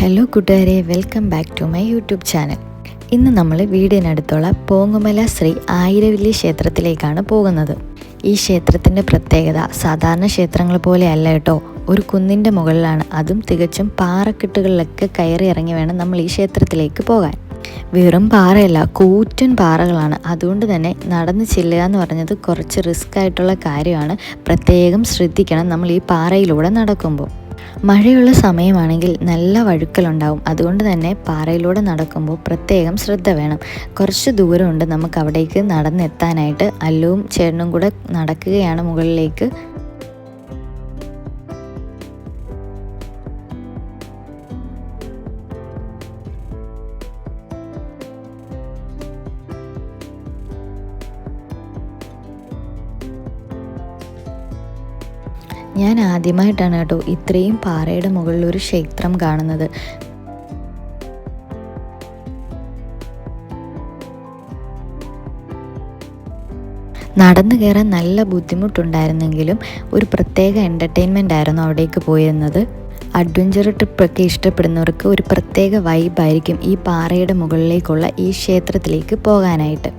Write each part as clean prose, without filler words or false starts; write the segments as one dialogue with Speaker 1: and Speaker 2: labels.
Speaker 1: Hello കൂട്ടുകാരെ, welcome back to my YouTube channel. ഇന്ന് നമ്മൾ വീടിനടുത്തുള്ള പോങ്ങുമല ശ്രീ ആയിരവല്ലി ക്ഷേത്രത്തിലേക്കാണ് പോകുന്നത്. ഈ ക്ഷേത്രത്തിൻ്റെ പ്രത്യേകത സാധാരണ ക്ഷേത്രങ്ങൾ പോലെ അല്ല കേട്ടോ. ഒരു കുന്നിൻ്റെ മുകളിലാണ്, അതും തികച്ചും പാറക്കെട്ടുകളിലൊക്കെ കയറി ഇറങ്ങി വേണം നമ്മൾ ഈ ക്ഷേത്രത്തിലേക്ക് പോകാൻ. വെറും പാറയല്ല, കൂറ്റൻ പാറകളാണ്. അതുകൊണ്ട് തന്നെ നടന്ന് ചെല്ലുക എന്ന് പറഞ്ഞത് കുറച്ച് റിസ്ക് ആയിട്ടുള്ള കാര്യമാണ്. പ്രത്യേകം ശ്രദ്ധിക്കണം നമ്മൾ ഈ പാറയിലൂടെ നടക്കുമ്പോൾ. മഴയുള്ള സമയമാണെങ്കിൽ നല്ല വഴുക്കലുണ്ടാവും. അതുകൊണ്ട് തന്നെ പാറയിലൂടെ നടക്കുമ്പോൾ പ്രത്യേകം ശ്രദ്ധ വേണം. കുറച്ച് ദൂരമുണ്ട് നമുക്ക് അവിടേക്ക് നടന്നെത്താനായിട്ട്. അല്ലുവും ചേട്ടനും കൂടെ നടക്കുകയാണ് മുകളിലേക്ക്. ഞാൻ ആദ്യമായിട്ടാണ് കേട്ടോ ഇത്രയും പാറയുടെ മുകളിൽ ഒരു ക്ഷേത്രം കാണുന്നത്. നടന്നു കയറാൻ നല്ല ബുദ്ധിമുട്ടുണ്ടായിരുന്നെങ്കിലും ഒരു പ്രത്യേക എൻ്റർടൈൻമെൻ്റ് ആയിരുന്നു അവിടേക്ക് പോയിരുന്നത്. അഡ്വഞ്ചർ ട്രിപ്പൊക്കെ ഇഷ്ടപ്പെടുന്നവർക്ക് ഒരു പ്രത്യേക വൈബായിരിക്കും ഈ പാറയുടെ മുകളിലേക്കുള്ള ഈ ക്ഷേത്രത്തിലേക്ക് പോകാനായിട്ട്.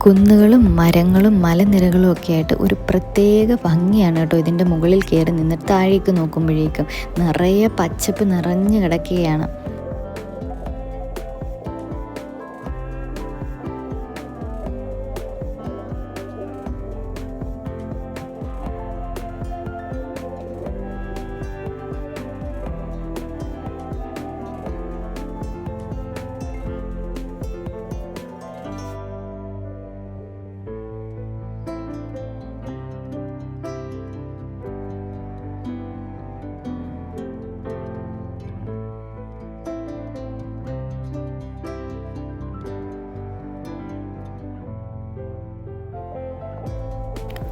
Speaker 1: കുന്നുകളും മരങ്ങളും മലനിരകളും ഒക്കെ ആയിട്ട് ഒരു പ്രത്യേക ഭംഗിയാണ് കേട്ടോ ഇതിൻ്റെ മുകളിൽ കയറി നിന്നിട്ട് താഴേക്ക് നോക്കുമ്പോഴേക്കും. നിറയെ പച്ചപ്പ് നിറഞ്ഞു കിടക്കുകയാണ്.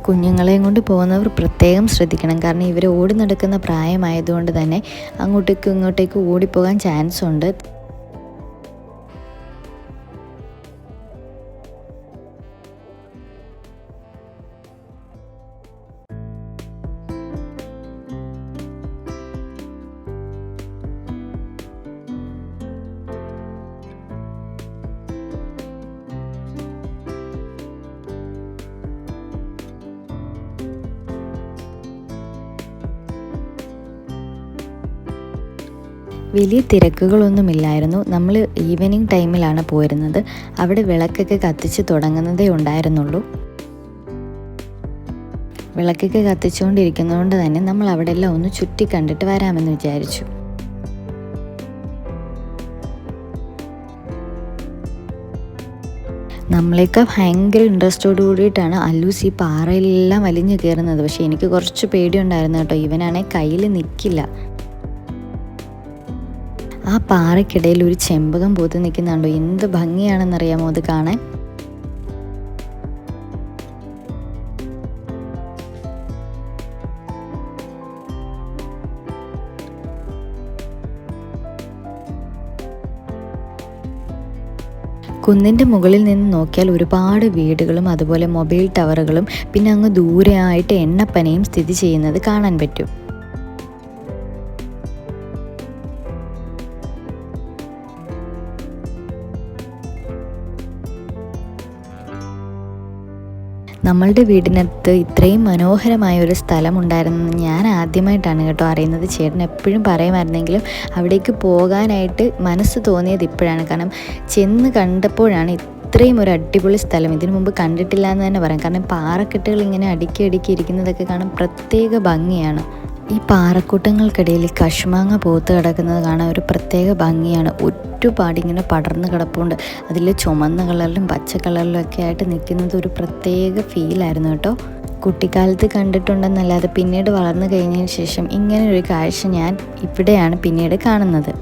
Speaker 1: കുഞ്ഞുങ്ങളെയും കൊണ്ട് പോകുന്നവർ പ്രത്യേകം ശ്രദ്ധിക്കണം. കാരണം ഇവർ ഓടി നടക്കുന്ന പ്രായമായതുകൊണ്ട് തന്നെ അങ്ങോട്ടേക്കും ഇങ്ങോട്ടേക്കും ഓടിപ്പോകാൻ ചാൻസ് ഉണ്ട്. വലിയ തിരക്കുകളൊന്നുമില്ലായിരുന്നു. നമ്മൾ ഈവനിങ് ടൈമിലാണ് പോയിരുന്നത്. അവിടെ വിളക്കൊക്കെ കത്തിച്ച് തുടങ്ങുന്നതേ ഉണ്ടായിരുന്നുള്ളൂ. വിളക്കൊക്കെ കത്തിച്ചുകൊണ്ടിരിക്കുന്നതുകൊണ്ട് തന്നെ നമ്മൾ അവിടെ എല്ലാം ഒന്ന് ചുറ്റി കണ്ടിട്ട് വരാമെന്ന് വിചാരിച്ചു. നമ്മളെയൊക്കെ ഭയങ്കര ഇൻട്രസ്റ്റോട് കൂടിയിട്ടാണ് അല്ലൂസ് ഈ പാറയിലെല്ലാം വലിഞ്ഞു കയറുന്നത്. പക്ഷേ എനിക്ക് കുറച്ച് പേടിയുണ്ടായിരുന്നു കേട്ടോ. ഇവനാണെങ്കിൽ കയ്യിൽ നിൽക്കില്ല. ആ പാറയ്ക്കിടയിൽ ഒരു ചെമ്പകം പൂത്ത് നിൽക്കുന്നുണ്ടോ, എന്ത് ഭംഗിയാണെന്നറിയാമോ അത് കാണാൻ. കുന്നിൻ്റെ മുകളിൽ നിന്ന് നോക്കിയാൽ ഒരുപാട് വീടുകളും അതുപോലെ മൊബൈൽ ടവറുകളും പിന്നെ അങ്ങ് ദൂരെയായിട്ട് എണ്ണപ്പനയും സ്ഥിതി ചെയ്യുന്നത് കാണാൻ പറ്റും. നമ്മളുടെ വീടിനടുത്ത് ഇത്രയും മനോഹരമായ ഒരു സ്ഥലം ഉണ്ടായിരുന്നെന്ന് ഞാൻ ആദ്യമായിട്ടാണ് കേട്ടോ അറിയുന്നത്. ചേട്ടൻ എപ്പോഴും പറയുമായിരുന്നെങ്കിലും അവിടേക്ക് പോകാനായിട്ട് മനസ്സ് തോന്നിയത് ഇപ്പോഴാണ്. കാരണം ചെന്ന് കണ്ടപ്പോഴാണ് ഇത്രയും ഒരു അടിപൊളി സ്ഥലം ഇതിനു മുമ്പ് കണ്ടിട്ടില്ല എന്ന് തന്നെ പറയാം. കാരണം പാറക്കെട്ടുകൾ ഇങ്ങനെ അടുക്കി അടുക്കി ഇരിക്കുന്നതൊക്കെ കാണാൻ പ്രത്യേക ഭംഗിയാണ്. ഈ പാറക്കൂട്ടങ്ങൾക്കിടയിൽ കശുമാങ്ങ പൂത്ത് കിടക്കുന്നത് കാണാൻ ഒരു പ്രത്യേക ഭംഗിയാണ്. ഒരുപാട് ഇങ്ങനെ പടർന്ന് കിടപ്പുണ്ട്. അതിൽ ചുമന്ന കളറിലും പച്ച കളറിലും ഒക്കെ ആയിട്ട് നിൽക്കുന്നത് ഒരു പ്രത്യേക ഫീലായിരുന്നു കേട്ടോ. കുട്ടിക്കാലത്ത് കണ്ടിട്ടുണ്ടെന്നല്ലാതെ പിന്നീട് വളർന്നു കഴിഞ്ഞതിന് ശേഷം ഇങ്ങനെ ഒരു കാഴ്ച ഞാൻ ഇവിടെയാണ് പിന്നീട് കാണുന്നത്.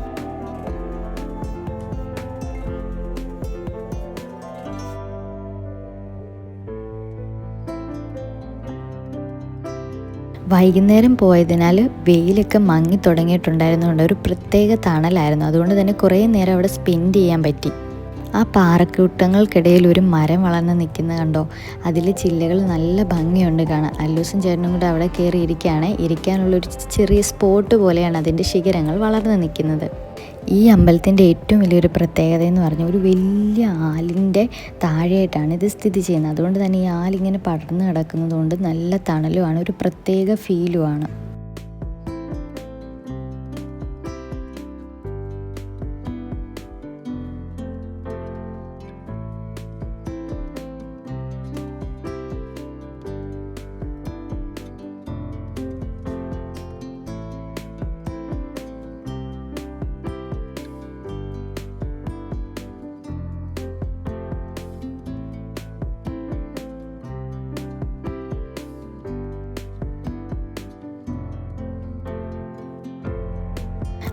Speaker 1: വൈകുന്നേരം പോയതിനാൽ വെയിലൊക്കെ മങ്ങി തുടങ്ങിയിട്ടുണ്ടായിരുന്നുകൊണ്ട് ഒരു പ്രത്യേക തണലായിരുന്നു. അതുകൊണ്ട് തന്നെ കുറേ നേരം അവിടെ സ്പെൻഡ് ചെയ്യാൻ പറ്റി. ആ പാറക്കൂട്ടങ്ങൾക്കിടയിൽ ഒരു മരം വളർന്ന് നിൽക്കുന്നത് കണ്ടോ? അതിൽ ചില്ലകൾ നല്ല ഭംഗിയുണ്ട് കാണാൻ. അല്ലൂസും ചേട്ടനും കൂടെ അവിടെ കയറി ഇരിക്കാനുള്ളൊരു ചെറിയ സ്പോട്ട് പോലെയാണ് അതിൻ്റെ ശിഖരങ്ങൾ വളർന്ന് നിൽക്കുന്നത്. ഈ അമ്പലത്തിൻ്റെ ഏറ്റവും വലിയൊരു പ്രത്യേകത എന്ന് പറഞ്ഞാൽ ഒരു വലിയ ആലിൻ്റെ താഴെയായിട്ടാണ് ഇത് സ്ഥിതി ചെയ്യുന്നത്. അതുകൊണ്ട് തന്നെ ഈ ആലിങ്ങനെ പടർന്ന് കിടക്കുന്നത് കൊണ്ട് നല്ല തണലുമാണ്, ഒരു പ്രത്യേക ഫീലുമാണ്.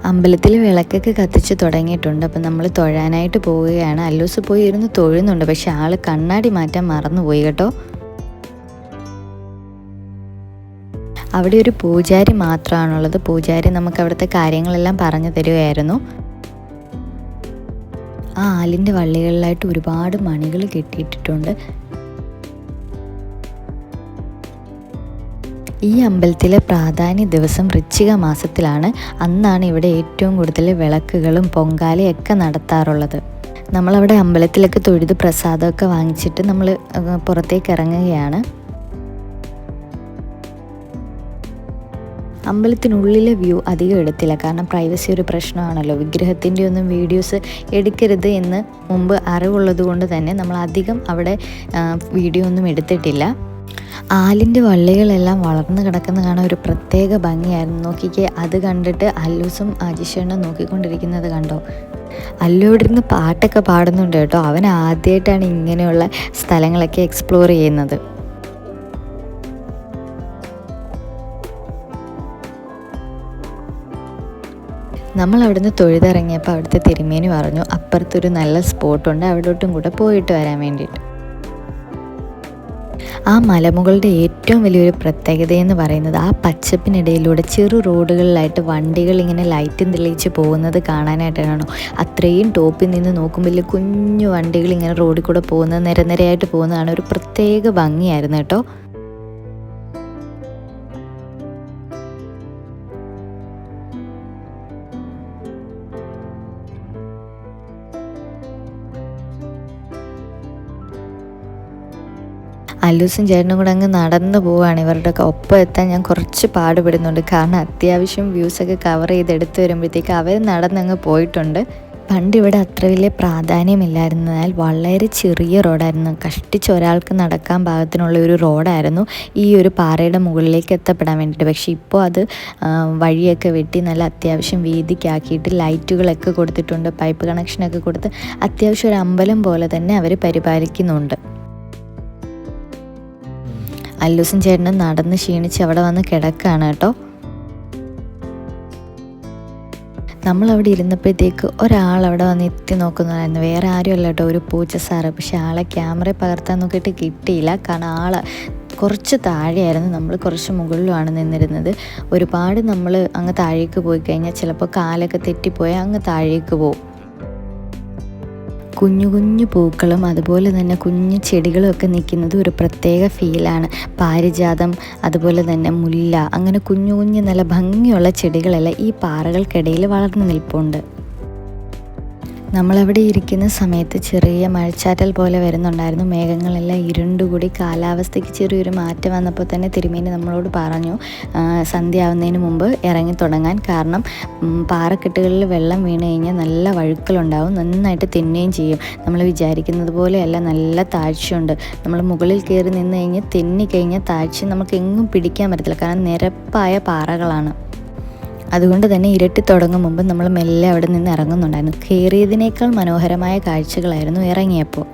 Speaker 1: അമ്പലത്തിൽ വിളക്കൊക്കെ കത്തിച്ച് തുടങ്ങിയിട്ടുണ്ട്. അപ്പം നമ്മൾ തൊഴാനായിട്ട് പോവുകയാണ്. അല്ലൂസ് പോയി ഇരുന്ന് തൊഴുന്നുണ്ട്, പക്ഷെ ആൾ കണ്ണാടി മാറ്റാൻ മറന്നുപോയി കേട്ടോ. അവിടെ ഒരു പൂജാരി മാത്രമാണുള്ളത്. പൂജാരി നമുക്ക് അവിടുത്തെ കാര്യങ്ങളെല്ലാം പറഞ്ഞു തരുമായിരുന്നു. ആ ആലിൻ്റെ വള്ളികളിലായിട്ട് ഒരുപാട് മണികൾ കെട്ടിയിട്ടിട്ടുണ്ട്. ഈ അമ്പലത്തിലെ പ്രാധാന്യ ദിവസം വൃശ്ചിക മാസത്തിലാണ്. അന്നാണ് ഇവിടെ ഏറ്റവും കൂടുതൽ വിളക്കുകളും പൊങ്കാലയൊക്കെ നടത്താറുള്ളത്. നമ്മളവിടെ അമ്പലത്തിലൊക്കെ തൊഴുത് പ്രസാദമൊക്കെ വാങ്ങിച്ചിട്ട് നമ്മൾ പുറത്തേക്ക് ഇറങ്ങുകയാണ്. അമ്പലത്തിനുള്ളിലെ വ്യൂ അധികം എടുത്തില്ല, കാരണം പ്രൈവസി ഒരു പ്രശ്നമാണല്ലോ. വിഗ്രഹത്തിൻ്റെ ഒന്നും വീഡിയോസ് എടുക്കരുത് എന്ന് മുമ്പ് അറിവുള്ളത് കൊണ്ട് തന്നെ നമ്മൾ അധികം അവിടെ വീഡിയോ ഒന്നും എടുത്തിട്ടില്ല. ആലിൻ്റെ വള്ളികളെല്ലാം വളർന്നു കിടക്കുന്ന കാണാൻ ഒരു പ്രത്യേക ഭംഗിയായിരുന്നു. നോക്കിക്കേ, അത് കണ്ടിട്ട് അല്ലൂസും അജിഷേണ്ണും നോക്കിക്കൊണ്ടിരിക്കുന്നത് കണ്ടോ? അല്ലു ഇവിടെ ഇരുന്ന് പാട്ടൊക്കെ പാടുന്നുണ്ട് കേട്ടോ. അവൻ ആദ്യമായിട്ടാണ് ഇങ്ങനെയുള്ള സ്ഥലങ്ങളൊക്കെ എക്സ്പ്ലോർ ചെയ്യുന്നത്. നമ്മൾ അവിടുന്ന് തൊഴുതിറങ്ങിയപ്പോൾ അവിടുത്തെ തിരുമേനി പറഞ്ഞു അപ്പുറത്തൊരു നല്ല സ്പോട്ടുണ്ട്, അവിടോട്ടും കൂടെ പോയിട്ട് വരാൻ വേണ്ടിയിട്ട്. ആ മലമുകളുടെ ഏറ്റവും വലിയൊരു പ്രത്യേകതയെന്ന് പറയുന്നത് ആ പച്ചപ്പിനിടയിലൂടെ ചെറു റോഡുകളിലായിട്ട് വണ്ടികൾ ഇങ്ങനെ ലൈറ്റും തെളിയിച്ച് പോകുന്നത് കാണാനായിട്ടാണ്. അത്രയും ടോപ്പിൽ നിന്ന് നോക്കുമ്പോൾ കുഞ്ഞു വണ്ടികൾ ഇങ്ങനെ റോഡിൽ കൂടെ പോകുന്നത് നിരനിരയായിട്ട് പോകുന്നതാണ്. ഒരു പ്രത്യേക ഭംഗിയായിരുന്നു കേട്ടോ. അല്ലൂസും ചേട്ടനും കൂടെ അങ്ങ് നടന്നു പോവുകയാണ്. ഇവരുടെ ഒപ്പം എത്താൻ ഞാൻ കുറച്ച് പാടുപെടുന്നുണ്ട്, കാരണം അത്യാവശ്യം വ്യൂസൊക്കെ കവർ ചെയ്ത് എടുത്തു വരുമ്പോഴത്തേക്ക് അവർ നടന്നങ്ങ് പോയിട്ടുണ്ട്. പണ്ട് ഇവിടെ അത്ര വലിയ പ്രാധാന്യമില്ലായിരുന്നതിനാൽ വളരെ ചെറിയ റോഡായിരുന്നു. കഷ്ടിച്ച് ഒരാൾക്ക് നടക്കാൻ പാകത്തിനുള്ള ഒരു റോഡായിരുന്നു ഈ ഒരു പാറയുടെ മുകളിലേക്ക് എത്തപ്പെടാൻ വേണ്ടിയിട്ട്. പക്ഷേ ഇപ്പോൾ അത് വഴിയൊക്കെ വെട്ടി നല്ല അത്യാവശ്യം വീതിക്കാക്കിയിട്ട് ലൈറ്റുകളൊക്കെ കൊടുത്തിട്ടുണ്ട്, പൈപ്പ് കണക്ഷനൊക്കെ കൊടുത്ത് അത്യാവശ്യം ഒരു അമ്പലം പോലെ തന്നെ അവർ പരിപാലിക്കുന്നുണ്ട്. അല്ലൂസും ചേട്ടനും നടന്ന് ക്ഷീണിച്ച് അവിടെ വന്ന് കിടക്കുകയാണ് കേട്ടോ. നമ്മളവിടെ ഇരുന്നപ്പോഴത്തേക്ക് ഒരാൾ അവിടെ വന്ന് എത്തി നോക്കുന്നതായിരുന്നു. വേറെ ആരുമല്ല കേട്ടോ, ഒരു പൂച്ച സാറ്. പക്ഷെ ആളെ ക്യാമറ പകർത്താൻ നോക്കിയിട്ട് കിട്ടിയില്ല, കാരണം ആൾ കുറച്ച് താഴെയായിരുന്നു, നമ്മൾ കുറച്ച് മുകളിലുമാണ് നിന്നിരുന്നത്. ഒരുപാട് നമ്മൾ അങ്ങ് താഴേക്ക് പോയി കഴിഞ്ഞാൽ ചിലപ്പോൾ കാലൊക്കെ തെറ്റിപ്പോയാൽ അങ്ങ് താഴേക്ക് പോകും. കുഞ്ഞു കുഞ്ഞു പൂക്കളും അതുപോലെ തന്നെ കുഞ്ഞു ചെടികളും ഒക്കെ നിൽക്കുന്നത് ഒരു പ്രത്യേക ഫീലാണ്. പാരിജാതം, അതുപോലെ തന്നെ മുല്ല, അങ്ങനെ കുഞ്ഞു കുഞ്ഞു നല്ല ഭംഗിയുള്ള ചെടികളെല്ലാം ഈ പാറകൾക്കിടയിൽ വളർന്നു നിൽപ്പുണ്ട്. നമ്മളവിടെ ഇരിക്കുന്ന സമയത്ത് ചെറിയ മഴച്ചാറ്റൽ പോലെ വരുന്നുണ്ടായിരുന്നു. മേഘങ്ങളെല്ലാം ഇരുണ്ടുകൂടി കാലാവസ്ഥയ്ക്ക് ചെറിയൊരു മാറ്റം വന്നപ്പോൾ തന്നെ തിരുമേനി നമ്മളോട് പറഞ്ഞു സന്ധ്യ ആവുന്നതിന് മുമ്പ് ഇറങ്ങി തുടങ്ങാൻ. കാരണം പാറക്കെട്ടുകളിൽ വെള്ളം വീണ് കഴിഞ്ഞാൽ നല്ല വഴുക്കലുണ്ടാവും, നന്നായിട്ട് തെന്നുകയും ചെയ്യും. നമ്മൾ വിചാരിക്കുന്നത് പോലെയല്ല, നല്ല താഴ്ചയുണ്ട്. നമ്മൾ മുകളിൽ കയറി നിന്ന് കഴിഞ്ഞാൽ തെന്നിക്കഴിഞ്ഞാൽ താഴ്ച നമുക്ക് എങ്ങും പിടിക്കാൻ പറ്റത്തില്ല, കാരണം നിരപ്പായ പാറകളാണ്. അതുകൊണ്ട് തന്നെ ഇരട്ടി തുടങ്ങും മുമ്പ് നമ്മൾ മെല്ലെ അവിടെ നിന്ന് ഇറങ്ങുന്നുണ്ടായിരുന്നു. കയറിയതിനേക്കാൾ മനോഹരമായ കാഴ്ചകളായിരുന്നു ഇറങ്ങിയപ്പോൾ.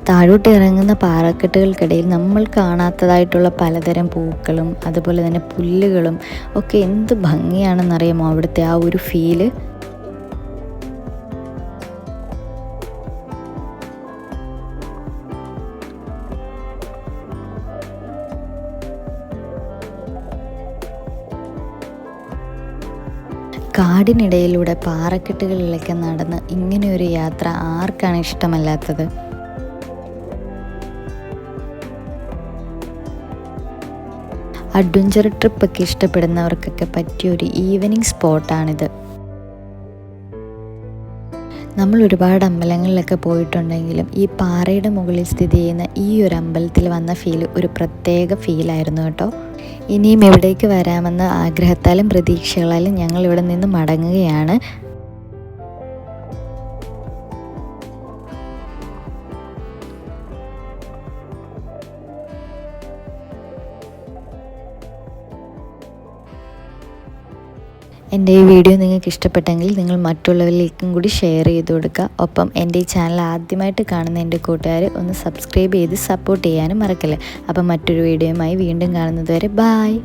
Speaker 1: താഴോട്ട് ഇറങ്ങുന്ന പാറക്കെട്ടുകൾക്കിടയിൽ നമ്മൾ കാണാത്തതായിട്ടുള്ള പലതരം പൂക്കളും അതുപോലെ തന്നെ പുല്ലുകളും ഒക്കെ എന്ത് ഭംഗിയാണെന്നറിയാമോ അവിടുത്തെ ആ ഒരു ഫീല്. കാടിനിടയിലൂടെ പാറക്കെട്ടുകളിലൊക്കെ നടന്ന് ഇങ്ങനെയൊരു യാത്ര ആർക്കാണ് ഇഷ്ടമല്ലാത്തത്? അഡ്വഞ്ചർ ട്രിപ്പൊക്കെ ഇഷ്ടപ്പെടുന്നവർക്കൊക്കെ പറ്റിയൊരു ഈവനിങ് സ്പോട്ടാണിത്. നമ്മൾ ഒരുപാട് അമ്പലങ്ങളിലൊക്കെ പോയിട്ടുണ്ടെങ്കിലും ഈ പാറയുടെ മുകളിൽ സ്ഥിതി ചെയ്യുന്ന ഈ ഒരു അമ്പലത്തിൽ വന്ന ഒരു പ്രത്യേക ഫീലായിരുന്നു കേട്ടോ. ഇനിയും ഇവിടേക്ക് വരാമെന്ന ആഗ്രഹത്താലും പ്രതീക്ഷകളാലും ഞങ്ങൾ ഇവിടെ നിന്ന് മടങ്ങുകയാണ്. എൻ്റെ ഈ വീഡിയോ നിങ്ങൾക്ക് ഇഷ്ടപ്പെട്ടെങ്കിൽ നിങ്ങൾ മറ്റുള്ളവരിലേക്കും കൂടി ഷെയർ ചെയ്ത് കൊടുക്കുക. ഒപ്പം എൻ്റെ ഈ ചാനൽ ആദ്യമായിട്ട് കാണുന്ന എൻ്റെ കൂട്ടുകാർ ഒന്ന് സബ്സ്ക്രൈബ് ചെയ്ത് സപ്പോർട്ട് ചെയ്യാനും മറക്കല്ലേ. അപ്പം മറ്റൊരു വീഡിയോയുമായി വീണ്ടും കാണുന്നത് വരെ ബായ്.